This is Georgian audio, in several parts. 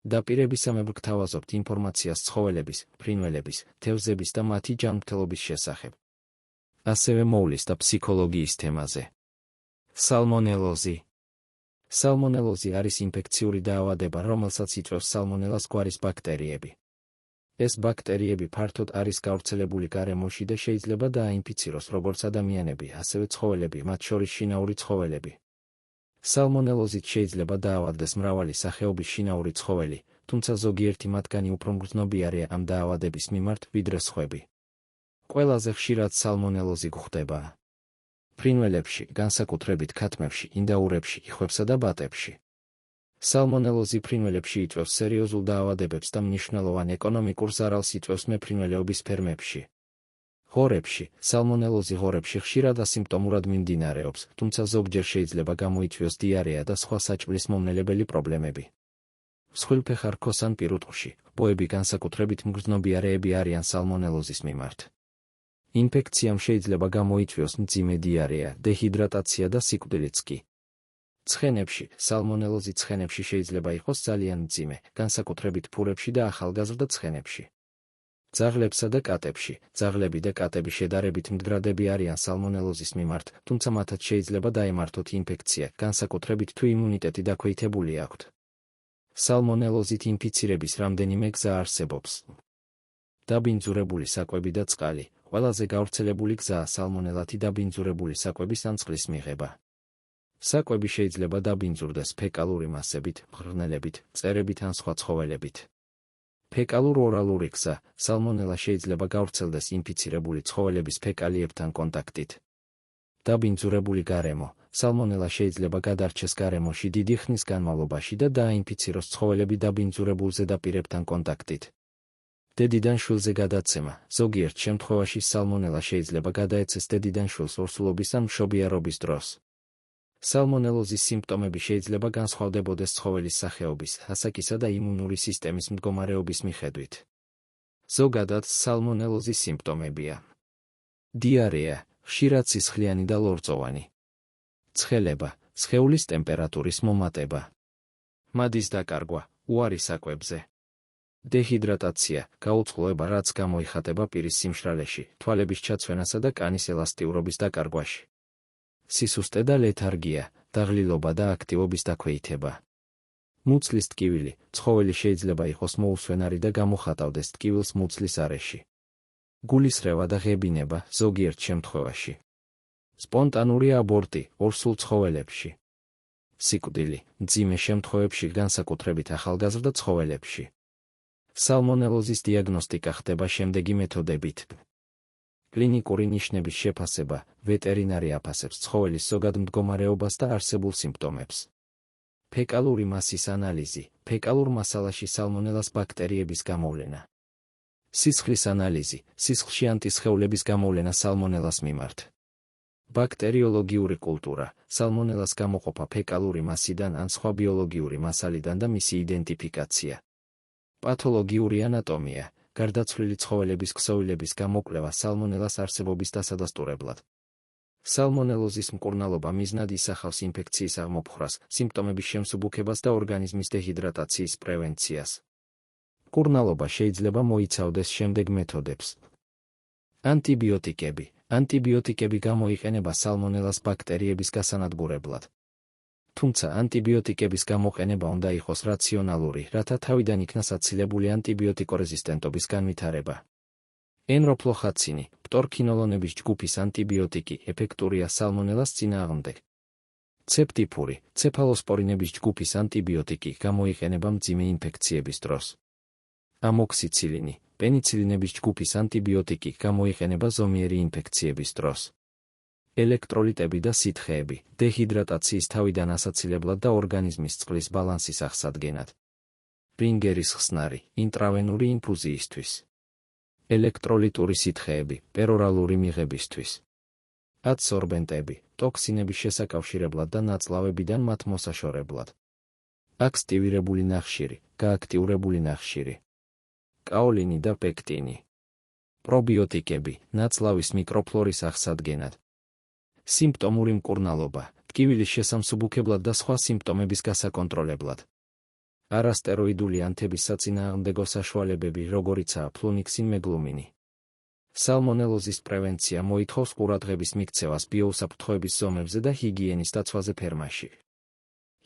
დაპირებისამებრ გთავაზობთ ინფორმაციას ცხოველების, ფრინველების, თევზების და მათი ჯანმრთელობის შესახებ. ასევე მოვლის და ფსიქოლოგიის თემაზე. სალმონელოზი. სალმონელოზი არის ინფექციური დაავადება, რომელსაც იწვევს სალმონელას გვარის ბაქტერიები. ეს ბაქტერიები ფართოდ არის გავრცელებული გარემოში და შეიძლება დააინფიციროს როგორც ადამიანები, ასევე ცხოველები, მათ შორის შინაური ცხოველები. სალმონელოზით შეიძლება დაავადდეს მრავალი სახეობის შინაური ცხოველი, თუმცა ზოგიერთი მათგანი უფრო მგრძნობიარეა ამ დაავადების მიმართ, ვიდრე სხვები. ყველაზე ხშირად სალმონელოზი გვხვდება ფრინველებში, განსაკუთრებით ქათმებში, ინდაურებში, იხვებსა და ბატებში. სალმონელოზი ფრინველებში იწვევს სერიოზულ დაავადებებს და მნიშვნელოვან ეკონომიკურ ზარალს იწვევს მეფრინველეობის ფერმებში. ღორებში, სალმონელოზი ღორებში ხშირად ასიმპტომურად მიმდინარეობს, თუმცა ზოგჯერ შეიძლება გამოიწვიოს დიარეა და სხვა საჭმლის მომნელებელი პრობლემები. მსხვილფეხა რქოს ან პირუტყვში, ბოები განსაკუთრებით მგრძნობიარეები არიან სალმონელოზის მიმართ. ინფექციამ შეიძლება გამოიწვიოს მძიმე დიარეა, დეჰიდრატაცია და სიკვდილიც კი. ცხენებში, სალმონელოზი ცხენებში შეიძლება იყოს ძალიან მძიმე, განსაკუთრებით ფურებში და ახალგაზრდა ცხენებში. ძაღლებსა და კატებში, ძაღლები და კატები შედარებით მდგრადები არიან სალმონელოზის მიმართ, თუმცა მათაც შეიძლება დაემართოთ ინფექცია, განსაკუთრებით თუ იმუნიტეტი დაქვეითებული აქვთ. სალმონელოზით ინფიცირების რამდენიმე გზა არსებობს. დაბინძურებული საკვები და წყალი. ყველაზე გავრცელებული გზაა სალმონელათი დაბინძურებული საკვების ან წყლის მიღება. საკვები შეიძლება დაბინძურდეს ფეკალური მასებით, მღრღნელებით, მწერებით ან სხვა ცხოველებით. ფეკალურ-ორალური გზა, სალმონელა შეიძლება გავრცელდეს ინფიცირებული ცხოველების ფეკალიებთან კონტაქტით. დაბინძურებული გარემო, სალმონელა შეიძლება გადარჩეს გარემოში დიდი ხნის განმავლობაში და დააინფიციროს ცხოველები დაბინძურებულ ზედაპირებთან კონტაქტით. დედიდან შვილზე გადაცემა, ზოგიერთ შემთხვევაში სალმონელა შეიძლება გადაეცეს დედიდან შვილს ორსულობის ან მშობიარობის დროს. სალმონელოზის სიმპტომები შეიძლება განსხვავდებოდეს ცხოველის სახეობის, ასაკისა და იმუნური სისტემის მდგომარეობის მიხედვით. ზოგადად სალმონელოზის სიმპტომებია: დიარეა, ხშირად სისხლიანი და ლორწოვანი, ცხელება, სხეულის ტემპერატურის მომატება, მადის დაკარგვა, უარი საკვებზე, დეჰიდრატაცია, გაუწყლოება, რაც გამოიხატება პირის სიმშრალეში, თვალების ჩაცვენასა და კანის ელასტიურობის დაკარგვაში. სისუსტე და ლეთარგია, დაღლილობა და აქტივობის დაქვეითება. მუცლის ტკივილი, ცხოველი შეიძლება იყოს მოუსვენარი და გამოხატავდეს ტკივილს მუცლის არეში. გულისრევა და ღებინება, ზოგიერთ შემთხვევაში. სპონტანური აბორტი, ორსულ ცხოველებში. სიკვდილი, მძიმე შემთხვევებში, განსაკუთრებით ახალგაზრდა ცხოველებში. სალმონელოზის დიაგნოსტიკა ხდება შემდეგი მეთოდებით. კლინიკური ნიშნების შეფასება, ვეტერინარი აფასებს ცხოველის ზოგად მდგომარეობას და არსებულ სიმპტომებს. ფეკალური მასის ანალიზი, ფეკალურ მასალაში სალმონელას ბაქტერიების გამოვლენა. სისხლის ანალიზი, სისხლში ანტისხეულების გამოვლენა სალმონელას მიმართ. ბაქტერიოლოგიური კულტურა, სალმონელას გამოყოფა ფეკალური მასიდან ან სხვა ბიოლოგიური მასალიდან და მისი იდენტიფიკაცია. პათოლოგიური ანატომია, გარდაცვლილი ცხოველების ქსოვილების გამოკვლევა სალმონელას არსებობის დასადასტურებლად. სალმონელოზის მკურნალობა მიზნად ისახავს ინფექციის აღმოფხვრას, სიმპტომების შემსუბუქებას და ორგანიზმის დეჰიდრატაციის პრევენციას. მკურნალობა შეიძლება მოიცავდეს შემდეგ მეთოდებს. ანტიბიოტიკები. ანტიბიოტიკები გამოიყენება სალმონელას ბაქტერიების გასანადგურებლად. თუმცა ანტიბიოტიკების გამოყენება უნდა იყოს რაციონალური, რათა თავიდან იქნას აცილებული ანტიბიოტიკორეზისტენტობის განვითარება. ენროფლოხაცინი, პტორქინოლონების ჯგუფის ანტიბიოტიკი, ეფექტურია სალმონელას წინააღმდეგ. ცეპტიფური, ცეფალოსპორინების ჯგუფის ანტიბიოტიკი გამოიყენება მძიმე ინფექციების დროს. ამოქსიცილინი, პენიცილინების ჯგუფის ანტიბიოტიკი გამოიყენება ზომიერი ინფექციების დროს. ელექტროლიტები და სითხეები, დეჰიდრატაციის თავიდან ასაცილებლად და ორგანიზმის წყლის ბალანსის აღსადგენად. რინგერის ხსნარი, ინტრავენური ინფუზიისთვის. ელექტროლიტური სითხეები, პერორალური მიღებისთვის. ადსორბენტები, ტოქსინების შესაკავშირებლად და ნაწლავებიდან მათ მოსაშორებლად. აქტივირებული ნახშირი, გააქტიურებული ნახშირი. კაოლინი და პექტინი. პრობიოტიკები, ნაწლავის მიკროფლორის აღსადგენად. სიმპტომური მკურნალობა, ტკივილის შესამსუბუქებლად და სხვა სიმპტომების გასაკონტროლებლად. არასტეროიდული ანთების საწინააღმდეგო საშუალებები, როგორიცაა ფლუნიქსინმეგლუმინი. სალმონელოზის პრევენცია მოითხოვს ყურადღების მიქცევას ბიოუსაფრთხოების ზომებზე და ჰიგიენის დაცვაზე ფერმაში.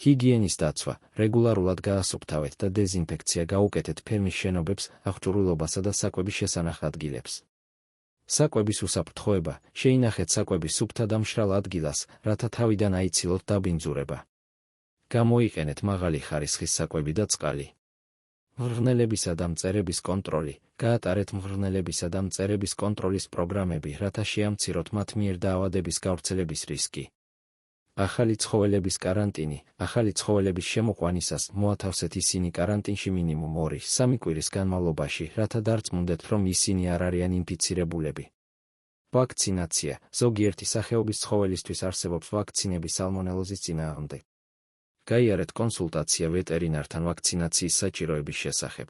ჰიგიენის დაცვა, რეგულარულად გაასუფთავეთ და დეზინფექცია გაუკეთეთ ფერმის შენობებს, აღჭურვილობასა და საკვების შესანახ ადგილებს. საკვების უსაფრთხოება, შეინახეთ საკვების სუფთა და მშრალ ადგილას, რათა თავიდან აიცილოთ დაბინძურება. გამოიყენეთ მაღალი ხარისხის საკვები და წყალი. მღრღნელებისა და მწერების კონტროლი, გაატარეთ მღრღნელებისა და მწერების კონტროლის პროგრამები, რათა შეამციროთ მათ მიერ დაავადების გავრცელების რისკი. ახალი ცხოველების კარანტინი, ახალი ცხოველების შემოყვანისას მოათავსეთ ისინი კარანტინში მინიმუმ 2-3 კვირის განმავლობაში, რათა დარწმუნდეთ, რომ ისინი არ არიან ინფიცირებულები. ვაქცინაცია, ზოგიერთი სახეობის ცხოველისთვის არსებობს ვაქცინები სალმონელოზის წინააღმდეგ. გაიარეთ კონსულტაცია ვეტერინართან ვაქცინაციის საჭიროების შესახებ.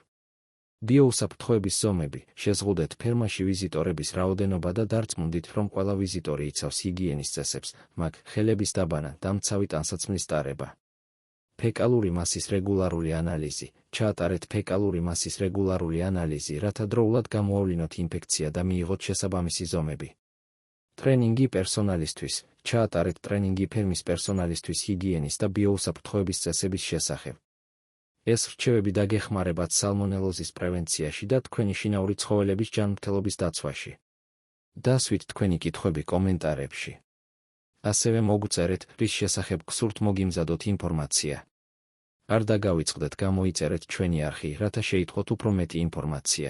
ბიოუსაფრთხოების ზომები, შეზღუდეთ ფერმაში ვიზიტორების რაოდენობა და დარწმუნდით, რომ ყველა ვიზიტორი იცავს ჰიგიენის წესებს, მაგ ხელების დაბანა და მცავი ტანსაცმლის ტარება. ფეკალური მასის რეგულარული ანალიზი, ჩაატარეთ ფეკალური მასის რეგულარული ანალიზი, რათა დროულად გამოავლინოთ ინფექცია და მიიღოთ შესაბამისი ზომები. ტრენინგი პერსონალისთვის, ჩაატარეთ ტრენინგი ფერმის პერსონალისთვის ჰიგიენის და ბიოუსაფრთხოების წესების შესახებ. ეს რჩევები დაგეხმარებათ სალმონელოზის პრევენციაში და თქვენი შინაური ცხოველების ჯანმრთელობის დაცვაში. დასვით თქვენი კითხვები კომენტარებში. ასევე მოგწერეთ, რის შესახებ გსურთ მოგიმზადოთ ინფორმაცია. არ დაგავიწყდეთ, გამოიწერეთ ჩვენი არხი, რათა შეიტყოთ უფრო მეტი ინფორმაცია.